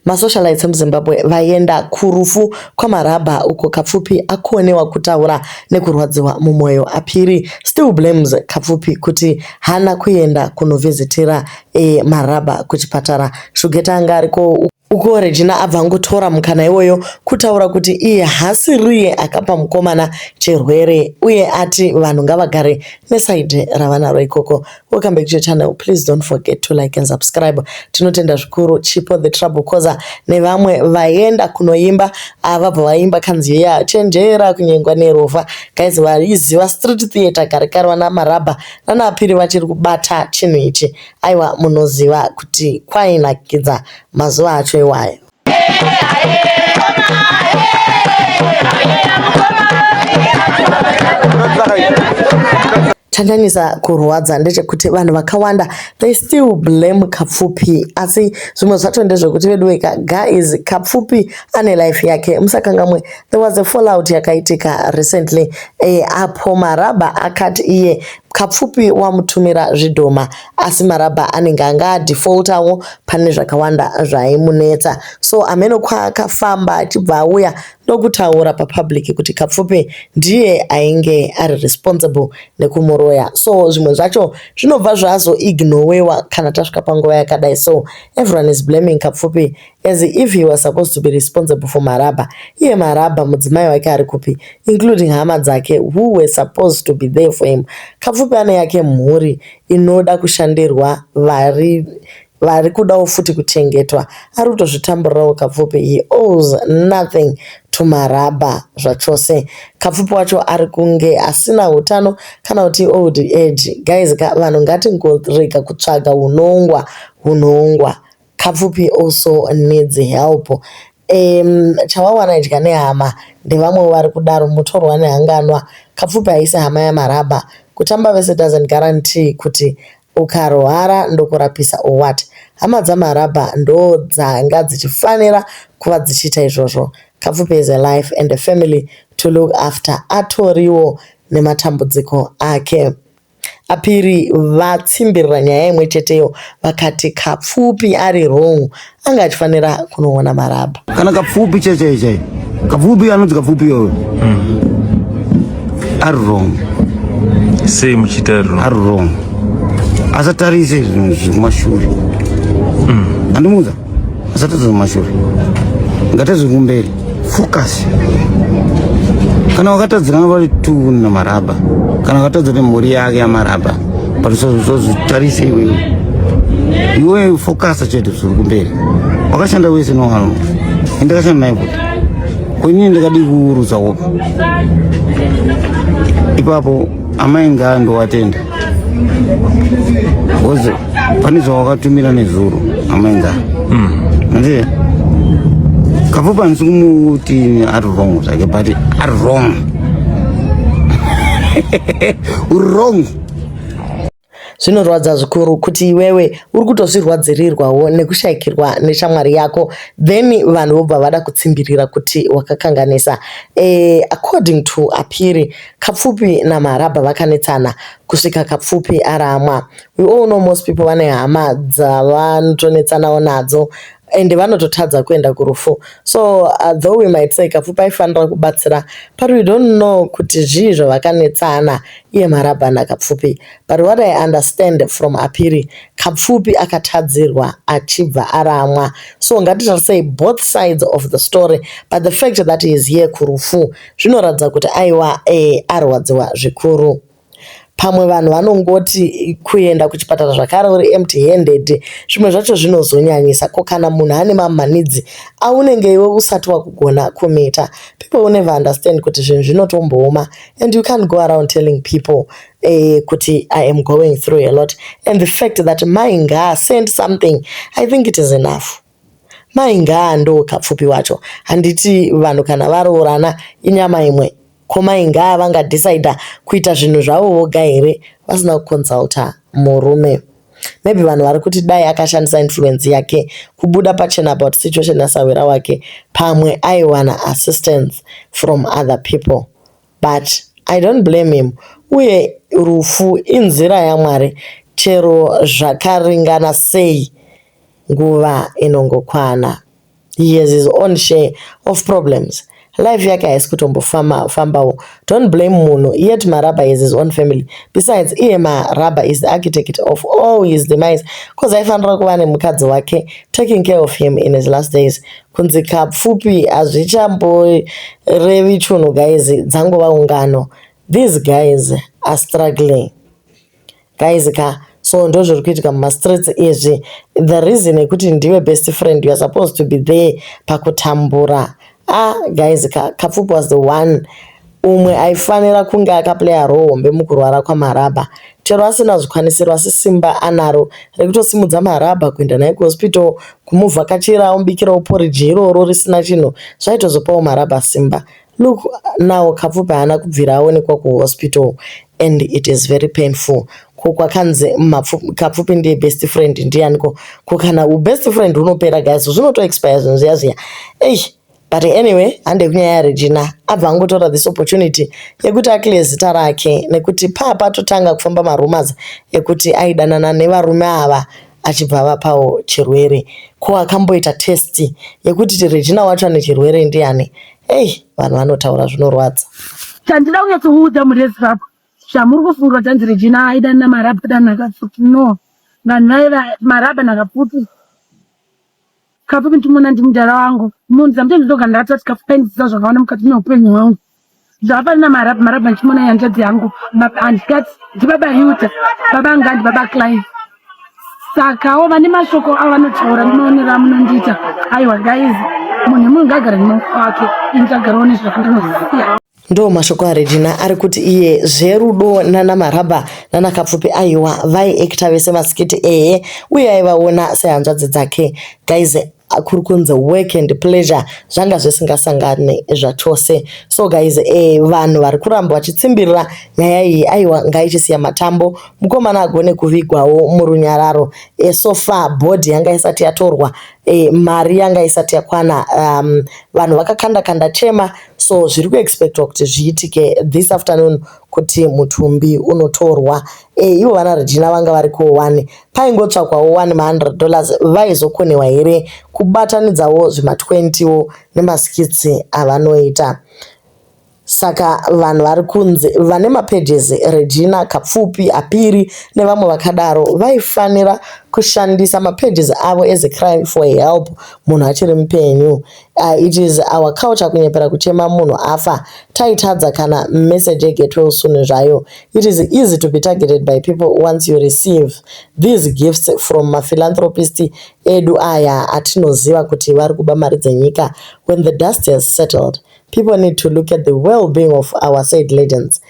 masocialites muZimbabwe vaenda kurufu kwaMaraba uko Kapfupi akonewa kutaura nekurwadziwa mumwoyo. Apiri still blames Kapfupi kuti hana kuenda kunovhizitira Maraba kuchipatara. Shugeta anga ariko uko Regina abva angotora mukana iwoyo kutaura kuti iye hasiriye akapa mukomana chirwere uye ati vanhu ngavagare nesaidi ravanaro ikoko. Welcome back to your channel. Please don't forget to like and subscribe. Tinotenda zvikuru Chipo the Trouble Causer nevamwe vaenda kunoimba vabva vaimba kanzi ya chenjera kunyengwa nerovha. Guys, vaiziva street theater kare naMaraba nanaApiri vachiri kubata chinhu ichi. Aiwa, munoziva kuti kwainakidza mazuva acho iwayo. Chanyanisa kurwadza ndechekuti vanhu vakawanda they still blame Kapfupi, asi zvimwe zvacho ndezvekuti vedu veka guys, Kapfupi ane life yake. Musakangamwe, there was a fallout yakaitika recently apo Maraba akati iye Kapfupi wamutumira zvidhoma asi Maraba anenge anga defaultawo pane zvakawanda zvaimunetsa. So ameno kwaakafamba achibva auya ndokutaura papublic kuti Kapfupi ndiye ainge ari responsible nekumuroya. So zvimwe zvacho zvinobva zvazo ignorewa kana tasvika panguva yakadai. So everyone is blaming Kapfupi as if he was supposed to be responsible for Maraba. Iye Maraba mudzimai wake ari kupi, including hama dzake who were supposed to be there for him. Kapfupi ane yake mhuri inoda kushandirwa, vari kudawo futi kuchengetwa. Ari kutozvitamburirawo Kapfupi. He owes nothing to Maraba zvachose. Kapfupi wacho ari kunge asina utano kana kuti old age. Guys, vanhu ngatingorega kutsvaga unongwa. Kapfupi also needs help. Chawawana idya nehama ndevamwe vari kudaro mutorwa nehanganwa. Kapfupi haisi hama yaMaraba. Kutamba vese doesn't guarantee kuti ukarwara ndokurapisa or what. Hama dzaMaraba ndo dzanga dzichifanira kuva dzichiita izvozvo. Kapfupi is a life and a family to look after. Atoriwo nematambudziko ake. Apiri vatsimbirira nyaya imwe cheteyo vakati Kapfupi ari wrong anga achifanira kunoona Maraba. Kana Kapfupi chai Kapfupi anonzi Kapfupi yoyo ari wrong. Sei muchitaro ari wrong. Asatarise zvimashure. Andimuza asatarise zvimashure. Ngatazve kumberi. Focus. Kana wakatadzana vari tu naMaraba, kana wakatadzana mhuri yake yaMaraba, parizozvitarise iwe focus chete zviri kumberi. Wakashanda wese nohano. Ndakashanda naye kuti kwenini ndakadi kuurudza woga. Ipapo amai ngaandowatenda. Woze pane zvawakatumira nezuro amai ngaa. Ndiye Kapfupi handisi kumuti ari wrong zvake, but ari wrong. Uri wrong. Zvinorwadza zvikuru kuti iwewe uri kutozvirwadzirirwawo nekushayikirwa neshamwari yako, then vanhu vobva vada kutsimbirira kuti wakakanganisa. According to Apiri, Kapfupi naMaraba vakanetsana kusvika Kapfupi aramwa. We all know most people vane hama dzavanotonetsanawo nadzo and vanototadza kuenda kurufu. So though we might say Kapfupi aifanira kubatsira, but we don't know kuti zvii zvavakanetsana iye Maraba naKapfupi. But what I understand from Apiri, Kapfupi akatadzirwa achibva aramwa. So ngatitarisa both sides of the story, but the fact that he is here kurufu zvinoratidza kuti aiwa arwadziwa zvikuru. Pamwe vanhu vanongoti kuenda kuchipatara zvakare uri empty handed zvimwe zvacho zvinozonyanyisa. Ko kana munhu ane mamanidzi aunenge iwe usati wakugona kumita, people will never understand kuti zvinhu zvinotombooma, and you can't go around telling people kuti I am going through a lot. And the fact that Mainga sent something, I think it is enough. Mainga ndo Kapfupi wacho. Handiti vanhu kana varoorana inyama imwe. Komainga vanga decide kuita zvinhu zvavo voga here vasina kuconsulta murume. Maybe vanhu vari kuti dai akashandisa influence yake kubuda pachena about situation yasawira wake, pamwe aiwana assistance from other people. But I don't blame him. Uye rufu inzira yaMwari, chero zvakaringana sei nguva inongokwana. he has his own share of problems. Life yake haisi kutombofambawo. Don't blame munhu, yet Maraba has his own family. Besides, iye Maraba is the architect of all his demise, because aifanira kuva nemukadzi wake taking care of him in his last days. Kunzi kapfupi hazvichamborevi chinhu guys, dzangova ungano. These guys are struggling. Guys so ndo zviri kuitika mumastreets izvi. The reason yekuti ndiwe best friend, you are supposed to be there pakutambura. Guys Kapfupi was the one umwe aifanira kunge akaplaya role hombe mukurwara kwaMaraba. Chero asina zvikwanisiro asi simba anaro rekutosimudza Maraba kuenda naye kuhospital, kumuvhakachira, omubikirawo porridge iroro risina chinhu, zvaitozopawo Maraba simba. Look now Kapfupi haana kubvira aonekwa kuhospital and it is very painful. Kwakanzi Kapfupi ndiye best friend ndianiko, kana ubest friend unopera guys, zvinoto expire zvinhu zviya zviya. But anyway, hande kunyaya yaRegina abva angotora this opportunity yekuti akile zita rake, nekuti patotanga kufamba marumors ekuti aidanana nevarume ava achibva vapawo chirwere. Ko akamboita test yekuti Regina wacho ane chirwere ndiani. Vanhu vanotaura zvinorwadza. Chandida kunyatsoudza muResrap zvamuri kufunga kuti Regina aidanana Maraba naKapfupi. No, Maraba naKapfupi. Kapfupi ndimuna ndimudhara wangu. Munhu zamute ndinoga ndatati kafupaindzisa zvakaona mukati meupenyu hwangu. Zvapana Maraba ndimuna yanjadzi yangu. Handikati ndibaba Yuta, baba Ngandi, baba Clive. Sakawo vane mashoko avanotaura ndinoonera munondiita. Aiwa guys, munhu ngagara nemaoko ake, indagarawo nezvakandinoziya. Ndo mashoko aRegina ari kuti iye zverudo nana Maraba nana Kapfupi aiwa vaiekta vese masikiti uye aivaona sehanzvadzi dzake. Guys kuri kunzi work and pleasure zvanga zvisingasangane zvachose. So guys vanhu vari kuramba vachitsimbirira nyaya iyi aiwa ngaichisiya matambo, mukomana agone kuvigwawo murunyararo. So far board yanga isati yatorwa, mari yanga isati yakwana, vanhu vakakanda chema. So zviri kuexpectwa kuti zviitike this afternoon kuti mutumbi unotorwa. Ivo vana Regina vanga variko 1, paingotsvakwawo $100 vaizokonewa here kubatanidzawo zvima20wo nemaskitsi avanoita. Saka vanhu vari kunzi vane mapages Regina, Kapfupi, Apiri nevamwe vakadaro vaifanira kushandisa mapages avo as a cry for help munhu achiri mupenyu. It is our culture kunyepera kuchema munhu afa taitadza kana message yegetwell soon zvayo. It is easy to be targeted by people once you receive these gifts from maphilanthropist edu aya atinoziva kuti vari kuba mari dzenyika. When the dust has settled, people need to look at the well-being of our said legends.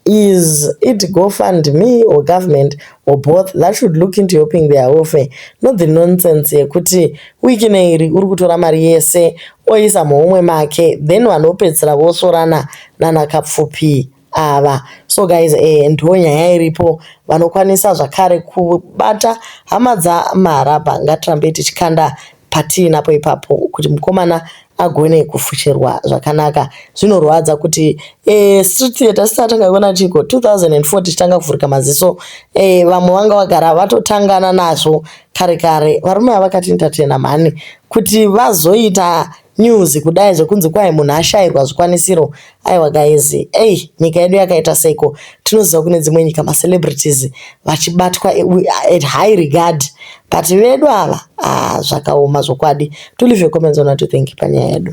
Is it GoFundMe or government or both that should look into helping their welfare? Not the nonsense yekuti wiki neiri uri kutora mari yese oisa muhomwe make then vanopedzera vosorana nana Kapfupi ava. So guys ndo nyaya iripo. Vanokwanisa zvakare kubata hama dzaMaraba ngatirambe tichikanda pati napo ipapo kuti mukomana agone kufushirwa zvakanaka. Zvinorwadza kuti street theater sitanga kuona chiko 2004 tichitanga kuvhurika maziso, vamwe vanga vagara vatotangana nazvo kare. Varume vakati entertaina mhani kuti vazoita news kudai zvekunzi kwai munhu ashayirwa zvikwanisiro. Aiwa guys, nyika yedu yakaita seiko. Tinoziva kune dzimwe nyika macelebrities vachibatwa at high regard, but vedu ava zvakaoma zvokwadi. To leave your comments on what you think panyaya yedu.